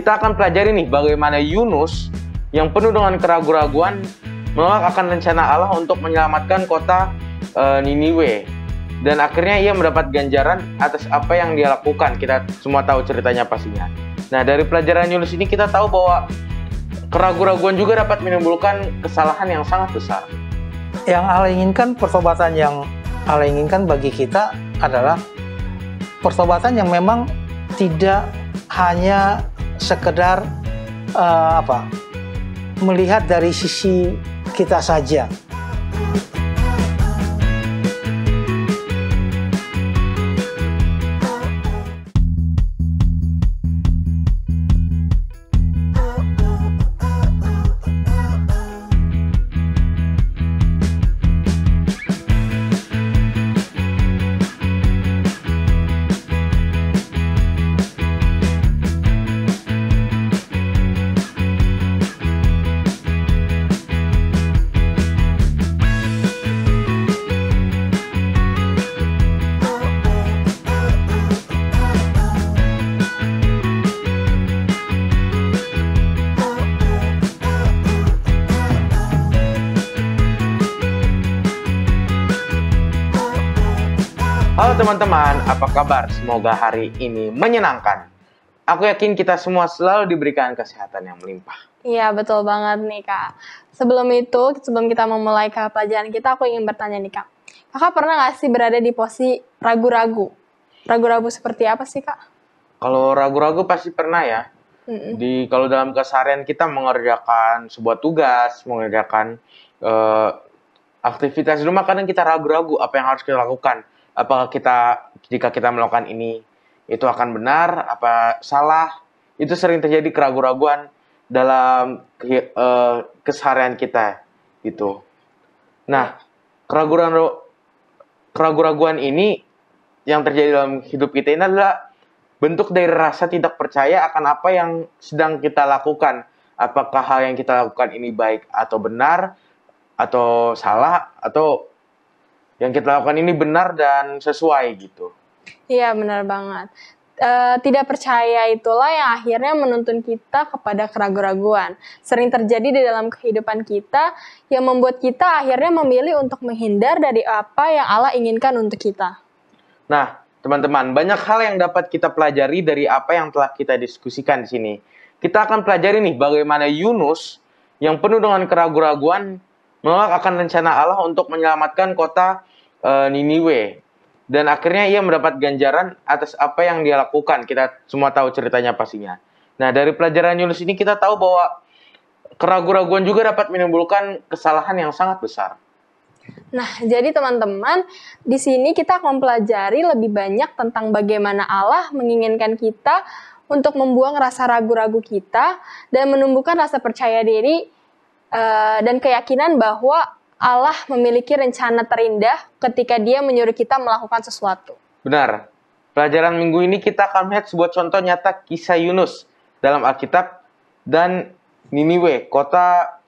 kita akan pelajari nih bagaimana Yunus yang penuh dengan keraguan-raguan menolak akan rencana Allah untuk menyelamatkan kota Niniwe. Dan akhirnya ia mendapat ganjaran atas apa yang dia lakukan. Kita semua tahu ceritanya pastinya. Nah, dari pelajaran Yunus ini kita tahu bahwa keraguan-raguan juga dapat menimbulkan kesalahan yang sangat besar. Yang Allah inginkan, pertobatan yang Allah inginkan bagi kita adalah pertobatan yang memang tidak hanya sekedar melihat dari sisi kita saja. Halo teman-teman, apa kabar? Semoga hari ini menyenangkan. Aku yakin kita semua selalu diberikan kesehatan yang melimpah. Iya, betul banget nih, Kak. Sebelum kita memulai ke pelajaran kita, aku ingin bertanya nih, Kak. Kakak pernah nggak sih berada di posisi ragu-ragu? Ragu-ragu seperti apa sih, Kak? Kalau ragu-ragu pasti pernah ya. Kalau dalam keseharian kita mengerjakan sebuah tugas, mengerjakan aktivitas di rumah, kadang kita ragu-ragu apa yang harus kita lakukan. Apakah jika kita melakukan ini, itu akan benar, apa salah. Itu sering terjadi keraguan-raguan dalam keseharian kita gitu. Nah, keraguan-raguan ini yang terjadi dalam hidup kita ini adalah bentuk dari rasa tidak percaya akan apa yang sedang kita lakukan. Apakah hal yang kita lakukan ini baik atau benar, atau salah, atau yang kita lakukan ini benar dan sesuai gitu. Iya, benar banget. Tidak percaya itulah yang akhirnya menuntun kita kepada keraguan-raguan. Sering terjadi di dalam kehidupan kita yang membuat kita akhirnya memilih untuk menghindar dari apa yang Allah inginkan untuk kita. Nah, teman-teman, banyak hal yang dapat kita pelajari dari apa yang telah kita diskusikan di sini. Kita akan pelajari nih bagaimana Yunus yang penuh dengan keraguan-raguan menolak akan rencana Allah untuk menyelamatkan kota Niniwe. Dan akhirnya ia mendapat ganjaran atas apa yang dia lakukan. Kita semua tahu ceritanya pastinya. Nah, dari pelajaran Yunus ini kita tahu bahwa keraguan-raguan juga dapat menimbulkan kesalahan yang sangat besar. Nah, jadi teman-teman, di sini kita akan pelajari lebih banyak tentang bagaimana Allah menginginkan kita untuk membuang rasa ragu-ragu kita dan menumbuhkan rasa percaya diri dan keyakinan bahwa Allah memiliki rencana terindah ketika Dia menyuruh kita melakukan sesuatu. Benar. Pelajaran minggu ini kita akan melihat sebuah contoh nyata kisah Yunus dalam Alkitab dan Niniwe, kota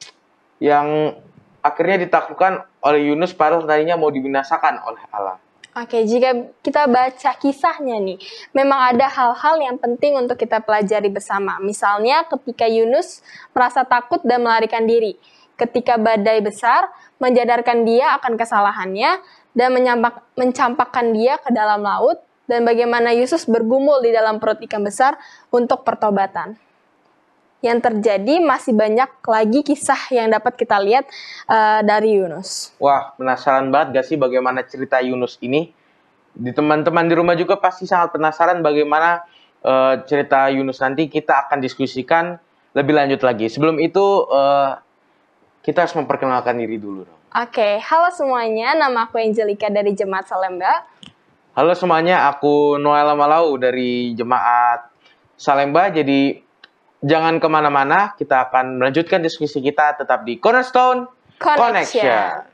yang akhirnya ditaklukkan oleh Yunus padahal tadinya mau dibinasakan oleh Allah. Oke, jika kita baca kisahnya nih, memang ada hal-hal yang penting untuk kita pelajari bersama. Misalnya ketika Yunus merasa takut dan melarikan diri. Ketika badai besar menjadarkan dia akan kesalahannya dan mencampakkan dia ke dalam laut, dan bagaimana Yesus bergumul di dalam perut ikan besar untuk pertobatan. Yang terjadi masih banyak lagi kisah yang dapat kita lihat dari Yunus. Wah, penasaran banget gak sih bagaimana cerita Yunus ini? Teman-teman di rumah juga pasti sangat penasaran bagaimana cerita Yunus nanti. Kita akan diskusikan lebih lanjut lagi. Sebelum itu, kita harus memperkenalkan diri dulu dong. Oke, halo semuanya, nama aku Angelica dari Jemaat Salemba. Halo semuanya, aku Noel Malau dari Jemaat Salemba. Jadi jangan kemana-mana, kita akan melanjutkan diskusi kita tetap di Cornerstone Connection.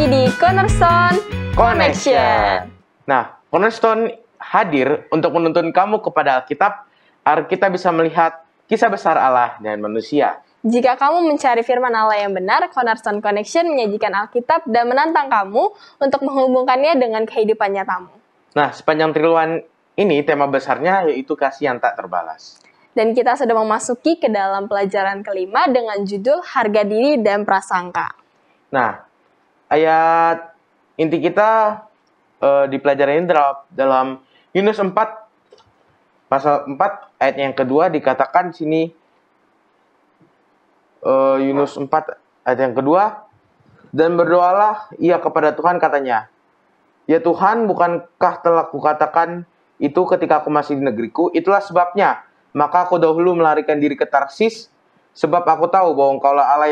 Di Cornerstone Connection. Nah, Cornerstone hadir untuk menuntun kamu kepada Alkitab agar kita bisa melihat kisah besar Allah dan manusia. Jika kamu mencari firman Allah yang benar, Cornerstone Connection menyajikan Alkitab dan menantang kamu untuk menghubungkannya dengan kehidupan nyatamu. Nah, sepanjang triluan ini tema besarnya yaitu kasih yang tak terbalas. Dan kita sudah memasuki ke dalam pelajaran kelima dengan judul Harga Diri dan Prasangka. Nah, ayat inti kita di pelajaran ini dalam Yunus 4 pasal 4 ayat yang kedua dikatakan di sini, Yunus 4 ayat yang kedua, dan berdoalah ia kepada Tuhan, katanya, ya Tuhan, bukankah telah kukatakan itu ketika aku masih di negeriku? Itulah sebabnya maka aku dahulu melarikan diri ke Tarsis, sebab aku tahu bahwa Engkaulah Allah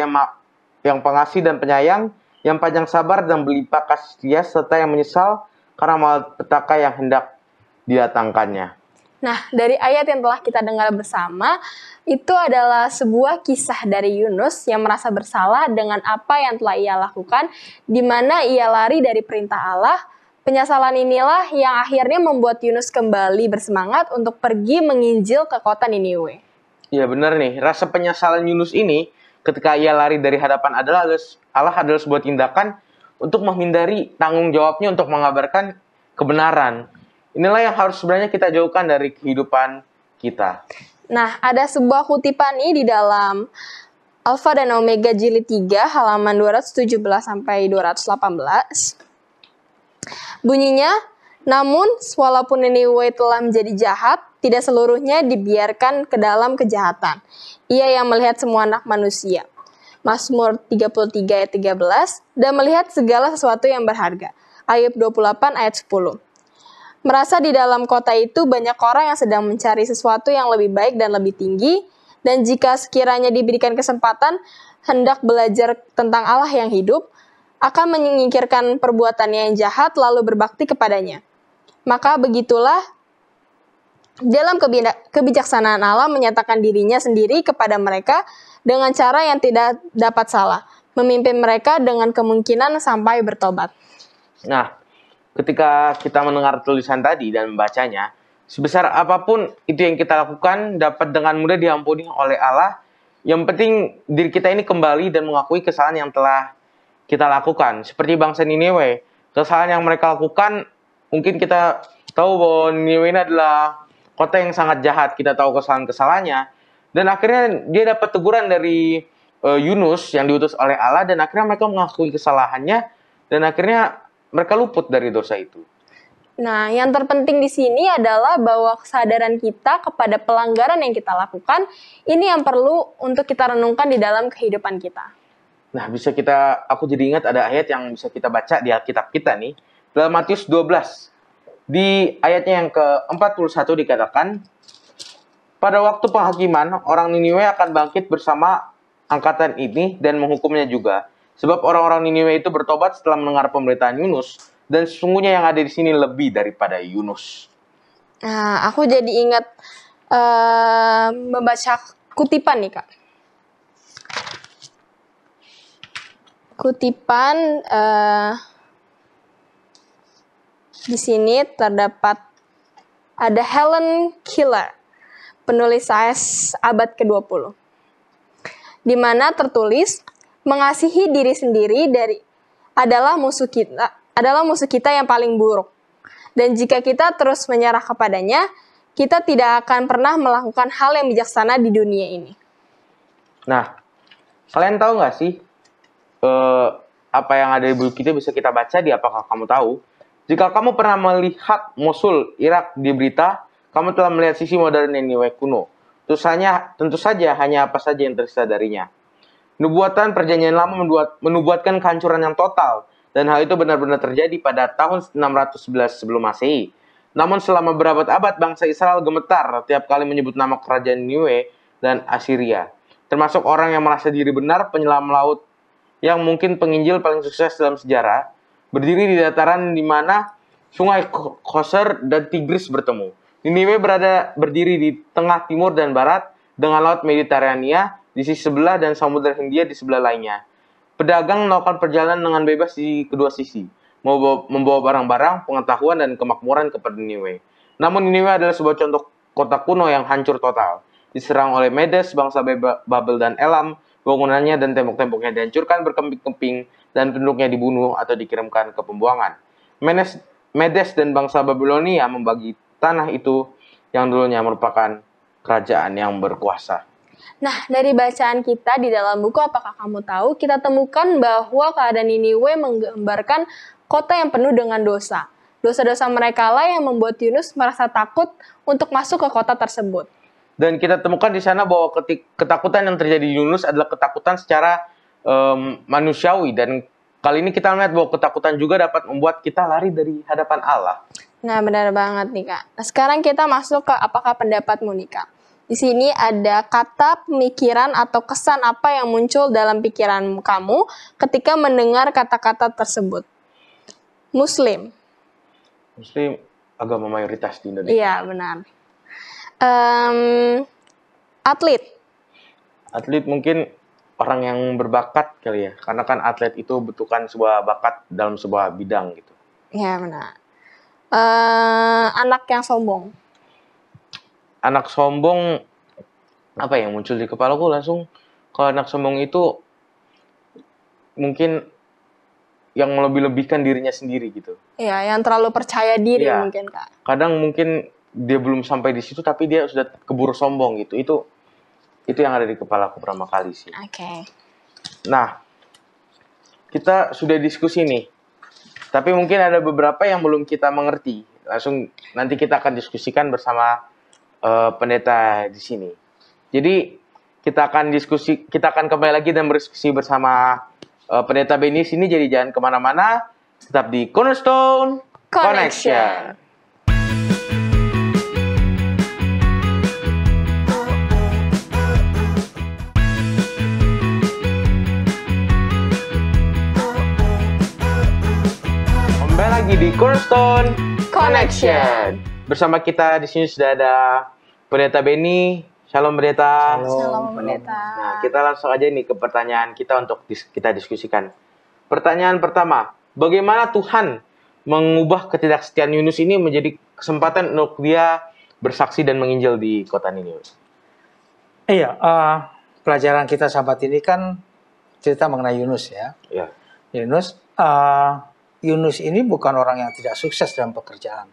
yang pengasih dan penyayang, yang panjang sabar dan berlimpah kasih setia, serta yang menyesal karena malapetaka yang hendak didatangkannya. Nah, dari ayat yang telah kita dengar bersama, itu adalah sebuah kisah dari Yunus yang merasa bersalah dengan apa yang telah ia lakukan, di mana ia lari dari perintah Allah. Penyesalan inilah yang akhirnya membuat Yunus kembali bersemangat untuk pergi menginjil ke kota Niniwe. Iya benar nih, rasa penyesalan Yunus ini ketika ia lari dari hadapan Allah adalah sebuah tindakan untuk menghindari tanggung jawabnya untuk mengabarkan kebenaran. Inilah yang harus sebenarnya kita jauhkan dari kehidupan kita. Nah, ada sebuah kutipan nih di dalam Alfa dan Omega jilid 3 halaman 217 sampai 218. Bunyinya, namun walaupun Niniwe telah menjadi jahat, tidak seluruhnya dibiarkan ke dalam kejahatan. Ia yang melihat semua anak manusia. Mazmur 33 ayat 13, dan melihat segala sesuatu yang berharga. Ayub 28 ayat 10. Merasa di dalam kota itu banyak orang yang sedang mencari sesuatu yang lebih baik dan lebih tinggi, dan jika sekiranya diberikan kesempatan hendak belajar tentang Allah yang hidup, akan menyingkirkan perbuatannya yang jahat lalu berbakti kepadanya. Maka begitulah dalam kebijaksanaan Allah menyatakan dirinya sendiri kepada mereka dengan cara yang tidak dapat salah, memimpin mereka dengan kemungkinan sampai bertobat. Nah, ketika kita mendengar tulisan tadi dan membacanya, sebesar apapun itu yang kita lakukan dapat dengan mudah diampuni oleh Allah. Yang penting diri kita ini kembali dan mengakui kesalahan yang telah kita lakukan. Seperti bangsa Niniwe, kesalahan yang mereka lakukan, mungkin kita tahu bahwa Niniwe ini adalah kota yang sangat jahat. Kita tahu kesalahan-kesalahannya, dan akhirnya dia dapat teguran dari Yunus yang diutus oleh Allah, dan akhirnya mereka mengakui kesalahannya, dan akhirnya mereka luput dari dosa itu. Nah, yang terpenting di sini adalah bahwa kesadaran kita kepada pelanggaran yang kita lakukan, ini yang perlu untuk kita renungkan di dalam kehidupan kita. Nah, aku jadi ingat ada ayat yang bisa kita baca di Alkitab kita nih. Dalam Matius 12. Di ayatnya yang ke-41 dikatakan, pada waktu penghakiman, orang Niniwe akan bangkit bersama angkatan ini dan menghukumnya juga. Sebab orang-orang Niniwe itu bertobat setelah mendengar pemberitaan Yunus, dan sesungguhnya yang ada di sini lebih daripada Yunus. Nah, aku jadi ingat membaca kutipan nih, Kak. Kutipan di sini terdapat ada Helen Keller, penulis sains abad ke-20, di mana tertulis, mengasihi diri sendiri adalah musuh kita yang paling buruk. Dan jika kita terus menyerah kepadanya, kita tidak akan pernah melakukan hal yang bijaksana di dunia ini. Nah, kalian tahu nggak sih apa yang ada di buku kita bisa kita baca di Apakah Kamu Tahu? Jika kamu pernah melihat Mosul, Irak di berita, kamu telah melihat sisi modern Niniwe kuno. Tentu saja hanya apa saja yang tersisa darinya. Nubuatan Perjanjian Lama menubuatkan kehancuran yang total, dan hal itu benar-benar terjadi pada tahun 611 sebelum Masehi. Namun selama berabad-abad bangsa Israel gemetar tiap kali menyebut nama kerajaan Niniwe dan Assyria. Termasuk orang yang merasa diri benar, penyelam laut yang mungkin penginjil paling sukses dalam sejarah, berdiri di dataran di mana sungai Koser dan Tigris bertemu. Niniwe berdiri di tengah timur dan barat dengan laut Mediterania di sisi sebelah dan Samudra Hindia di sebelah lainnya. Pedagang melakukan perjalanan dengan bebas di kedua sisi, membawa barang-barang, pengetahuan, dan kemakmuran kepada Niniwe. Namun Niniwe adalah sebuah contoh kota kuno yang hancur total. Diserang oleh Medes, bangsa Babel dan Elam, bangunannya dan tembok-temboknya dihancurkan berkeping-keping, dan penduduknya dibunuh atau dikirimkan ke pembuangan. Medes dan bangsa Babilonia membagi tanah itu yang dulunya merupakan kerajaan yang berkuasa. Nah, dari bacaan kita di dalam buku Apakah Kamu Tahu, kita temukan bahwa keadaan Niniwe menggambarkan kota yang penuh dengan dosa. Dosa-dosa mereka lah yang membuat Yunus merasa takut untuk masuk ke kota tersebut. Dan kita temukan di sana bahwa ketakutan yang terjadi di Yunus adalah ketakutan secara manusiawi. Dan kali ini kita melihat bahwa ketakutan juga dapat membuat kita lari dari hadapan Allah. Nah, benar banget nih, Kak. Nah, sekarang kita masuk ke apakah pendapatmu nih, Kak? Di sini ada kata, pemikiran, atau kesan apa yang muncul dalam pikiran kamu ketika mendengar kata-kata tersebut. Muslim. Muslim agama mayoritas di Indonesia. Iya, benar. Atlet. Atlet mungkin orang yang berbakat kali ya. Karena kan atlet itu butuhkan sebuah bakat dalam sebuah bidang gitu. Iya, benar. Anak yang sombong. Anak sombong, apa yang muncul di kepalaku langsung, kalau anak sombong itu mungkin yang melebih-lebihkan dirinya sendiri gitu. Iya, yang terlalu percaya diri Iya. mungkin, Kak. Kadang mungkin dia belum sampai di situ tapi dia sudah keburu sombong gitu. Itu yang ada di kepalaku pertama kali sih. Oke. Nah, kita sudah diskusi nih. Tapi mungkin ada beberapa yang belum kita mengerti. Langsung nanti kita akan diskusikan bersama pendeta di sini. Jadi kita akan kembali lagi dan berdiskusi bersama pendeta Benny sini. Jadi jangan kemana-mana, tetap di Cornerstone Connection. Kembali lagi di Cornerstone Connection. Bersama kita di sini sudah ada Pendeta Benny. Shalom Pendeta. Shalom, Pendeta. Nah, kita langsung aja nih ke pertanyaan kita untuk kita diskusikan. Pertanyaan pertama, bagaimana Tuhan mengubah ketidaksetiaan Yunus ini menjadi kesempatan untuk dia bersaksi dan menginjil di kota Niniwe? Iya, pelajaran kita sahabat ini kan cerita mengenai Yunus ya. Ya. Yunus ini bukan orang yang tidak sukses dalam pekerjaan.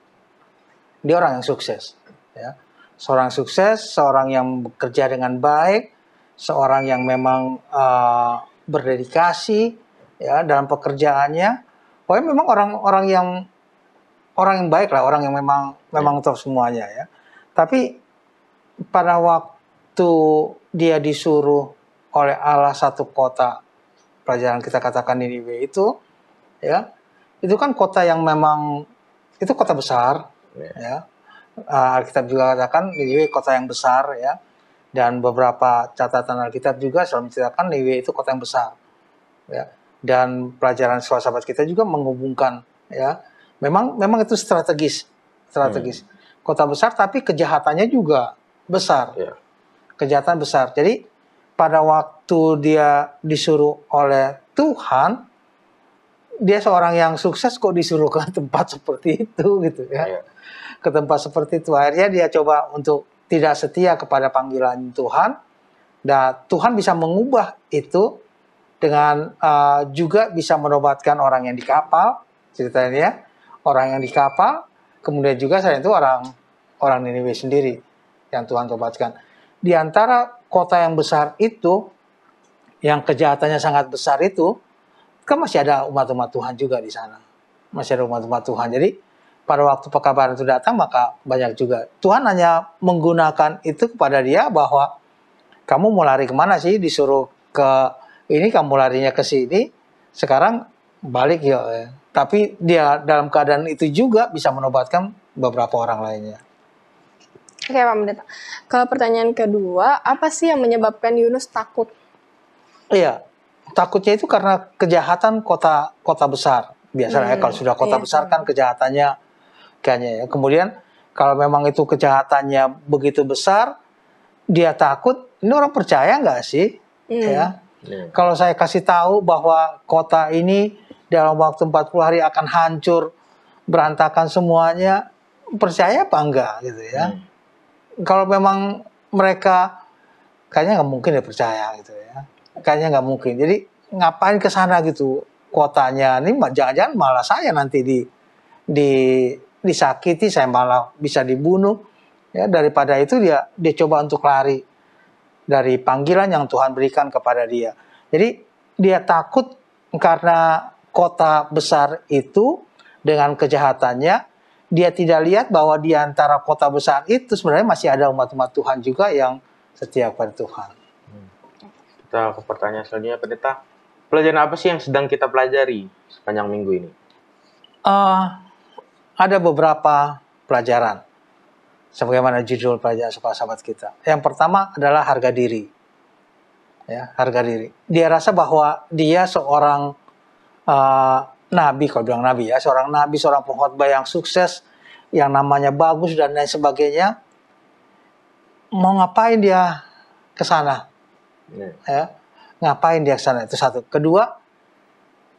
Dia orang yang sukses. Ya. Seorang sukses, seorang yang bekerja dengan baik, seorang yang memang berdedikasi ya dalam pekerjaannya. Pokoknya memang orang yang baik lah, orang yang memang top semuanya ya. Tapi pada waktu dia disuruh oleh Allah satu kota, pelajaran kita katakan Niniwe itu, ya, itu kan kota yang memang itu kota besar, ya. Alkitab juga katakan Niniwe kota yang besar, ya. Dan beberapa catatan Alkitab juga selalu menceritakan Niniwe itu kota yang besar, ya. Dan pelajaran sahabat kita juga menghubungkan, ya. Memang itu strategis. Kota besar tapi kejahatannya juga besar. Ya. Kejahatan besar. Jadi pada waktu dia disuruh oleh Tuhan, dia seorang yang sukses kok disuruh ke tempat seperti itu gitu ya. Ya. Ke tempat seperti itu. Akhirnya dia coba untuk tidak setia kepada panggilan Tuhan. Dan Tuhan bisa mengubah itu dengan juga bisa menobatkan orang yang di kapal, ceritanya ya. Orang yang di kapal, kemudian juga selain itu orang Niniwe sendiri yang Tuhan tobatkan. Di antara kota yang besar itu, yang kejahatannya sangat besar itu, kan masih ada umat-umat Tuhan juga di sana. Masih ada umat-umat Tuhan. Jadi pada waktu pekabaran itu datang, maka banyak juga. Tuhan hanya menggunakan itu kepada dia bahwa kamu mau lari kemana sih? Disuruh ke ini, kamu larinya ke sini. Sekarang balik ya. Tapi dia dalam keadaan itu juga bisa menobatkan beberapa orang lainnya. Oke, Pak Pendeta. Ke pertanyaan kedua, apa sih yang menyebabkan Yunus takut? Iya, takutnya itu karena kejahatan kota besar. Biasanya kalau sudah kota besar kan kejahatannya kayaknya ya. Kemudian kalau memang itu kejahatannya begitu besar, dia takut. Ini orang percaya nggak sih? Ya. Kalau saya kasih tahu bahwa kota ini dalam waktu 40 hari akan hancur, berantakan semuanya, percaya apa enggak gitu ya? Kalau memang mereka kayaknya nggak mungkin dia percaya gitu ya. kayaknya nggak mungkin. Jadi ngapain ke sana gitu kotanya? Ini jangan-jangan malah saya nanti di disakiti, saya malah bisa dibunuh. Ya, daripada itu dia coba untuk lari dari panggilan yang Tuhan berikan kepada dia. Jadi dia takut karena kota besar itu dengan kejahatannya, dia tidak lihat bahwa di antara kota besar itu sebenarnya masih ada umat-umat Tuhan juga yang setia kepada Tuhan. Kita ke pertanyaan selanjutnya, Pendeta. Pelajaran apa sih yang sedang kita pelajari sepanjang minggu ini? Ada beberapa pelajaran. Sebagaimana judul pelajaran sahabat kita. Yang pertama adalah harga diri. Ya, harga diri. Dia rasa bahwa dia seorang nabi, kalau bilang nabi ya, seorang nabi, seorang pengkhotbah yang sukses, yang namanya bagus dan lain sebagainya. Mau ngapain dia ke sana? Ya, ngapain dia ke sana? Itu satu. Kedua,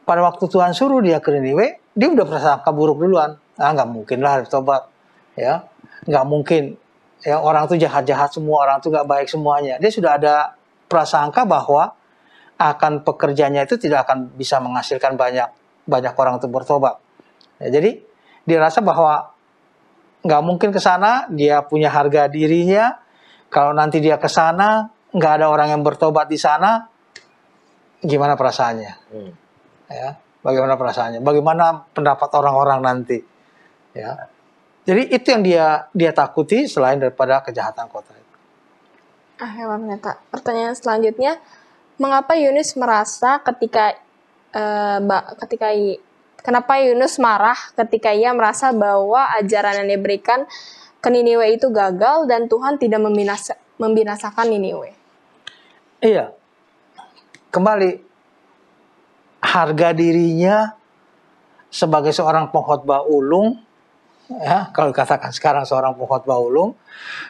pada waktu Tuhan suruh dia ke Niniwe, dia udah prasangka buruk duluan. Nggak mungkin lah bertobat. Ya, nggak mungkin. Ya, orang itu jahat-jahat semua, orang itu nggak baik semuanya. Dia sudah ada prasangka bahwa akan pekerjaannya itu tidak akan bisa menghasilkan banyak orang untuk bertobat. Ya, jadi dia rasa bahwa nggak mungkin ke sana. Dia punya harga dirinya. Kalau nanti dia ke sana, nggak ada orang yang bertobat di sana, gimana perasaannya? Ya, bagaimana perasaannya? Bagaimana pendapat orang-orang nanti? Ya, jadi itu yang dia takuti selain daripada kejahatan kota itu. Pendeta. Pertanyaan selanjutnya, mengapa Yunus merasa kenapa Yunus marah ketika ia merasa bahwa ajaran yang diberikan ke Niniwe itu gagal dan Tuhan tidak membinasakan Niniwe? Iya, kembali harga dirinya sebagai seorang pengkhotbah ulung, ya, kalau dikatakan sekarang seorang pengkhotbah ulung,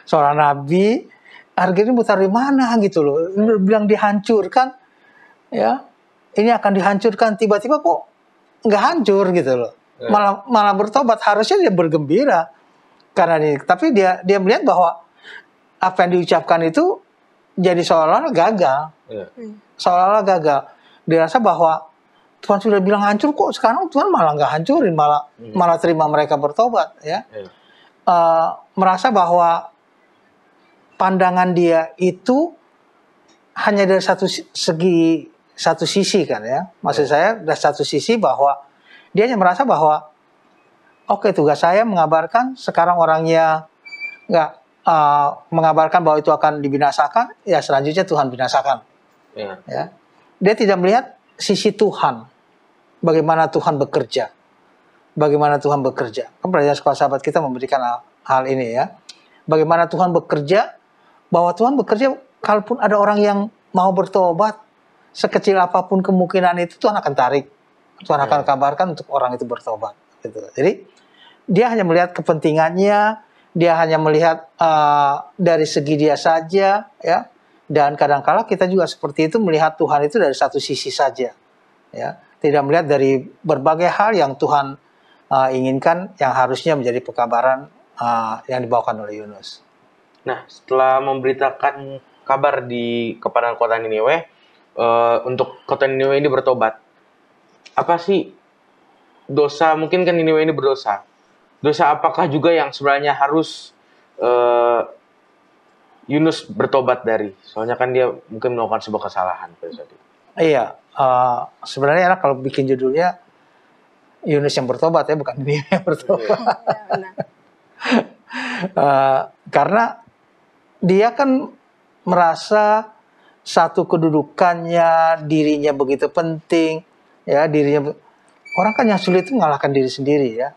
seorang nabi, harga ini mutar di mana gitu loh. Bilang dihancurkan, ya, ini akan dihancurkan, tiba-tiba kok nggak hancur gitu loh. Malah bertobat, harusnya dia bergembira karena ini. Tapi dia melihat bahwa apa yang diucapkan itu jadi seolah-olah gagal. Seolah-olah gagal. Dia rasa bahwa Tuhan sudah bilang hancur, kok sekarang Tuhan malah nggak hancurin, malah terima mereka bertobat, ya. Merasa bahwa pandangan dia itu hanya dari satu sisi kan, ya. Maksud saya dari satu sisi bahwa dia hanya merasa bahwa oke, tugas saya mengabarkan, sekarang orangnya nggak mengabarkan bahwa itu akan dibinasakan, ya selanjutnya Tuhan binasakan. Ya. Dia tidak melihat sisi Tuhan, bagaimana Tuhan bekerja, Kan pelajaran sekolah sahabat kita memberikan hal ini, ya. Bagaimana Tuhan bekerja, bahwa Tuhan bekerja kalaupun ada orang yang mau bertobat, sekecil apapun kemungkinan itu Tuhan akan tarik, Tuhan akan kabarkan untuk orang itu bertobat. Gitu. Jadi dia hanya melihat kepentingannya, dia hanya melihat dari segi dia saja, ya. Dan kadang-kala kita juga seperti itu, melihat Tuhan itu dari satu sisi saja, ya. Tidak melihat dari berbagai hal yang Tuhan inginkan, yang harusnya menjadi pekabaran yang dibawakan oleh Yunus. Nah, setelah memberitakan kabar kepada kota Niniwe, untuk kota Niniwe ini bertobat, apa sih dosa? Mungkin kan Niniwe ini berdosa. Dosa apakah juga yang sebenarnya harus Yunus bertobat dari? Soalnya kan dia mungkin melakukan sebuah kesalahan pada saat itu. Iya, sebenarnya enak kalau bikin judulnya Yunus yang bertobat, ya, bukan dia yang bertobat. Karena dia kan merasa satu kedudukannya, dirinya begitu penting, ya, orang kan yang sulit itu mengalahkan diri sendiri, ya.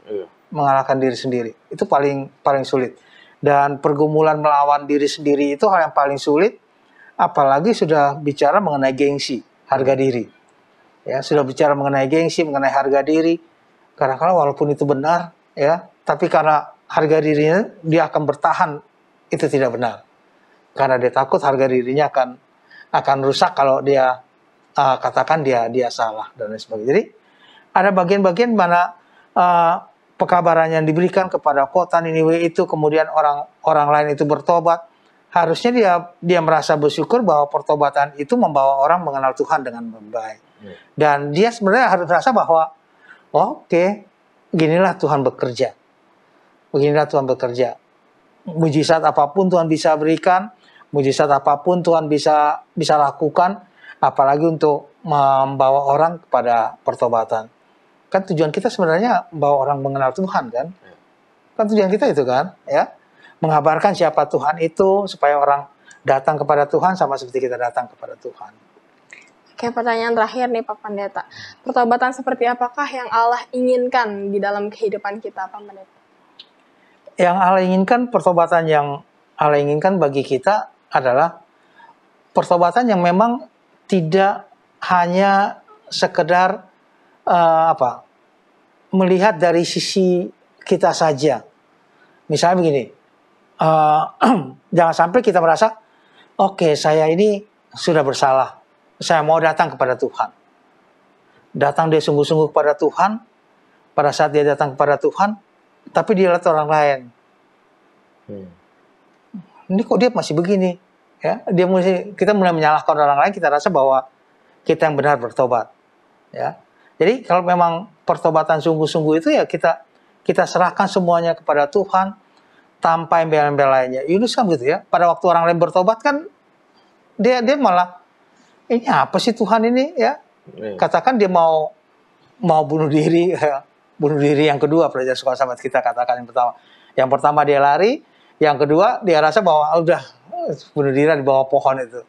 Mengalahkan diri sendiri itu paling sulit, dan pergumulan melawan diri sendiri itu hal yang paling sulit, apalagi sudah bicara mengenai gengsi, harga diri, ya. Sudah bicara mengenai gengsi, mengenai harga diri, kadang-kadang walaupun itu benar, ya, tapi karena harga dirinya dia akan bertahan, itu tidak benar, karena dia takut harga dirinya akan rusak kalau dia katakan dia salah dan lain sebagainya. Jadi ada bagian-bagian mana pekabaran yang diberikan kepada kota Niniwe itu, kemudian orang lain itu bertobat, harusnya dia merasa bersyukur bahwa pertobatan itu membawa orang mengenal Tuhan dengan baik. Dan dia sebenarnya harus merasa bahwa oke, ginilah Tuhan bekerja. Beginilah Tuhan bekerja. Mujizat apapun Tuhan bisa berikan, mujizat apapun Tuhan bisa lakukan, apalagi untuk membawa orang kepada pertobatan. Kan tujuan kita sebenarnya membawa orang mengenal Tuhan kan? Kan tujuan kita itu kan, ya. Mengabarkan siapa Tuhan itu supaya orang datang kepada Tuhan sama seperti kita datang kepada Tuhan. Oke, pertanyaan terakhir nih Pak Pendeta. Pertobatan seperti apakah yang Allah inginkan di dalam kehidupan kita, Pak Pendeta? Yang Allah inginkan, pertobatan yang Allah inginkan bagi kita adalah pertobatan yang memang tidak hanya sekedar melihat dari sisi kita saja. Misalnya begini, jangan sampai kita merasa, oke, saya ini sudah bersalah, saya mau datang kepada Tuhan. Datang dia sungguh-sungguh kepada Tuhan, pada saat dia datang kepada Tuhan, tapi dia lihat orang lain. Ini kok dia masih begini? Ya, kita mulai menyalahkan orang lain, kita rasa bahwa kita yang benar bertobat. Ya. Jadi kalau memang pertobatan sungguh-sungguh itu ya kita serahkan semuanya kepada Tuhan tanpa embel-embel lainnya. Yunus kan gitu ya. Pada waktu orang lain bertobat kan dia malah ini apa sih Tuhan ini ya? Katakan dia mau bunuh diri, ya. Bunuh diri yang kedua, pelajar sekolah sahabat kita katakan yang pertama. Yang pertama dia lari, yang kedua dia rasa bahwa udah bunuh diri di bawah pohon itu.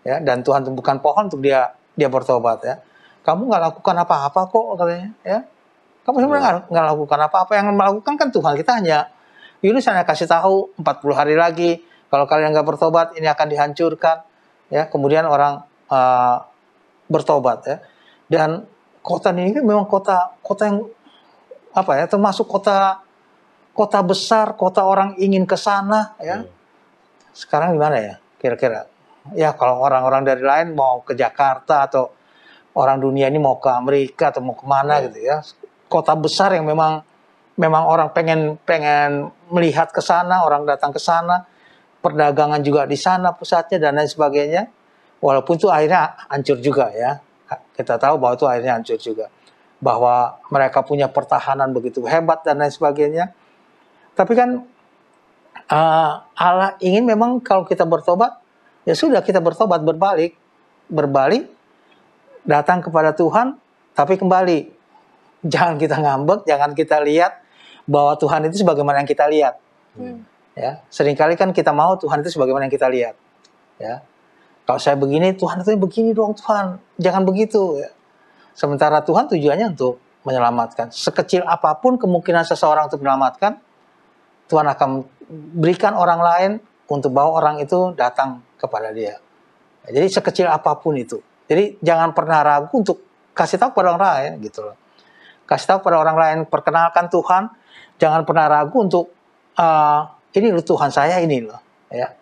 Ya, dan Tuhan tumbuhkan pohon untuk dia bertobat ya. Kamu nggak lakukan apa-apa kok katanya ya. Kamu sebenarnya nggak lakukan apa-apa, yang melakukan kan Tuhan. Kita Yunus hanya kasih tahu 40 hari lagi kalau kalian nggak bertobat ini akan dihancurkan ya. Kemudian orang bertobat ya. Dan kota ini memang kota yang termasuk kota besar, kota orang ingin ke sana ya. Sekarang gimana ya kira-kira? Ya kalau orang-orang dari lain mau ke Jakarta atau orang dunia ini mau ke Amerika atau mau kemana gitu ya. Kota besar yang memang orang pengen melihat ke sana, orang datang ke sana, perdagangan juga di sana pusatnya dan lain sebagainya. Walaupun itu akhirnya hancur juga ya. Kita tahu bahwa itu akhirnya hancur juga. Bahwa mereka punya pertahanan begitu hebat dan lain sebagainya. Tapi kan Allah ingin memang kalau kita bertobat, ya sudah kita bertobat berbalik, datang kepada Tuhan, tapi kembali. Jangan kita ngambek, jangan kita lihat bahwa Tuhan itu sebagaimana yang kita lihat. Ya, seringkali kan kita mau Tuhan itu sebagaimana yang kita lihat. Ya, kalau saya begini, Tuhan itu begini dong Tuhan, jangan begitu. Ya. Sementara Tuhan tujuannya untuk menyelamatkan. Sekecil apapun kemungkinan seseorang untuk menyelamatkan, Tuhan akan berikan orang lain untuk bawa orang itu datang kepada dia. Ya, jadi sekecil apapun itu. Jadi jangan pernah ragu untuk kasih tahu kepada orang lain gitu loh. Kasih tahu kepada orang lain, perkenalkan Tuhan. Jangan pernah ragu untuk ini loh Tuhan saya ini loh. Ya.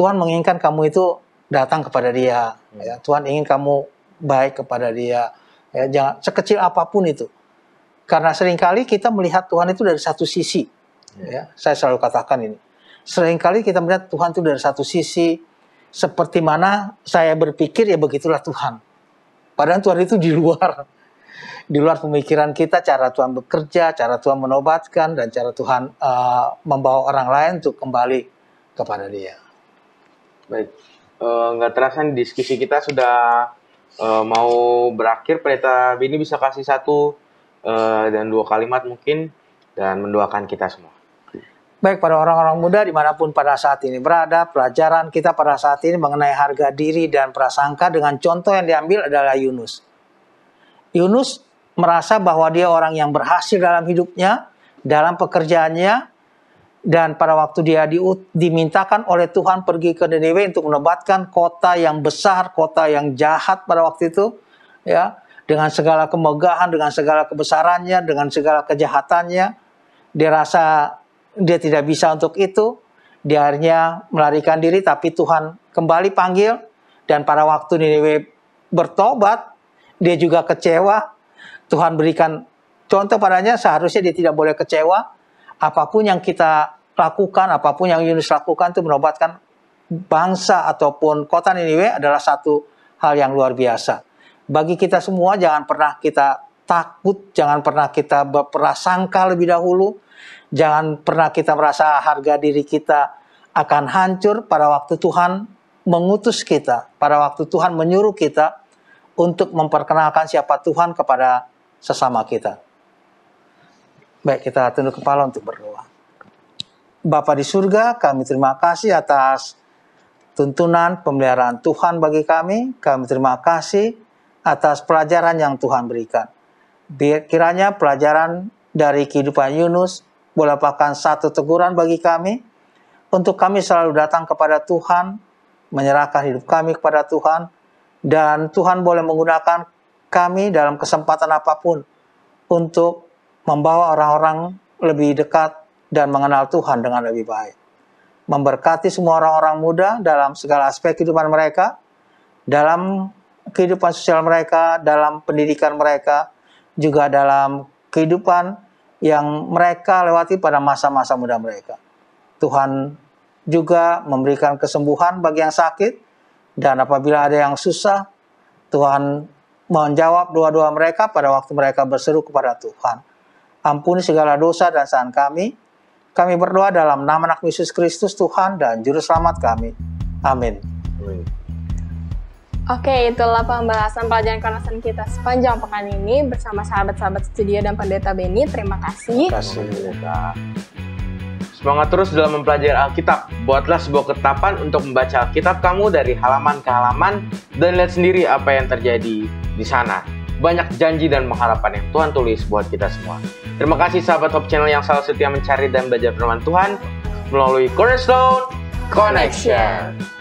Tuhan menginginkan kamu itu datang kepada Dia. Ya. Tuhan ingin kamu baik kepada Dia. Ya, jangan sekecil apapun itu. Karena seringkali kita melihat Tuhan itu dari satu sisi. Ya, saya selalu katakan ini. Seringkali kita melihat Tuhan itu dari satu sisi, seperti mana saya berpikir ya begitulah Tuhan. Padahal Tuhan itu di luar pemikiran kita, cara Tuhan bekerja, cara Tuhan menobatkan, dan cara Tuhan membawa orang lain untuk kembali kepada Dia. Baik, nggak terasa nih diskusi kita sudah mau berakhir. Pendeta Bini bisa kasih 1 dan 2 kalimat mungkin dan mendoakan kita semua. Baik, pada orang-orang muda dimanapun pada saat ini berada, pelajaran kita pada saat ini mengenai harga diri dan prasangka dengan contoh yang diambil adalah Yunus. Yunus merasa bahwa dia orang yang berhasil dalam hidupnya, dalam pekerjaannya, dan pada waktu dia dimintakan oleh Tuhan pergi ke Niniwe untuk menobatkan kota yang besar, kota yang jahat pada waktu itu, ya, dengan segala kemegahan, dengan segala kebesarannya, dengan segala kejahatannya, dia rasa dia tidak bisa untuk itu. Dia akhirnya melarikan diri, tapi Tuhan kembali panggil. Dan pada waktu Niniwe bertobat, dia juga kecewa. Tuhan berikan contoh padanya, seharusnya dia tidak boleh kecewa. Apapun yang kita lakukan, apapun yang Yunus lakukan itu menobatkan bangsa ataupun kota Niniwe adalah satu hal yang luar biasa. Bagi kita semua, jangan pernah kita takut, jangan pernah kita berprasangka lebih dahulu, jangan pernah kita merasa harga diri kita akan hancur pada waktu Tuhan mengutus kita, pada waktu Tuhan menyuruh kita untuk memperkenalkan siapa Tuhan kepada sesama kita. Baik, kita tunduk kepala untuk berdoa. Bapa di surga, kami terima kasih atas tuntunan pemeliharaan Tuhan bagi kami. Kami terima kasih atas pelajaran yang Tuhan berikan. Kiranya pelajaran dari kehidupan Yunus boleh merupakan satu teguran bagi kami, untuk kami selalu datang kepada Tuhan, menyerahkan hidup kami kepada Tuhan, dan Tuhan boleh menggunakan kami dalam kesempatan apapun untuk membawa orang-orang lebih dekat dan mengenal Tuhan dengan lebih baik. Memberkati semua orang-orang muda dalam segala aspek kehidupan mereka, dalam kehidupan sosial mereka, dalam pendidikan mereka, juga dalam kehidupan yang mereka lewati pada masa-masa muda mereka. Tuhan juga memberikan kesembuhan bagi yang sakit, dan apabila ada yang susah, Tuhan menjawab doa-doa mereka pada waktu mereka berseru kepada Tuhan. Ampuni segala dosa dan kesalahan kami. Kami berdoa dalam nama anak Yesus Kristus Tuhan dan Juru Selamat kami. Amin. Oke, itulah pembahasan pelajaran Konnection kita sepanjang pekan ini bersama sahabat-sahabat studio dan Pendeta Benny. Terima kasih. Terima kasih, Pendeta. Semangat terus dalam mempelajari Alkitab. Buatlah sebuah ketetapan untuk membaca Alkitab kamu dari halaman ke halaman dan lihat sendiri apa yang terjadi di sana. Banyak janji dan pengharapan yang Tuhan tulis buat kita semua. Terima kasih sahabat Hope Channel yang selalu setia mencari dan belajar firman Tuhan melalui Cornerstone Connection.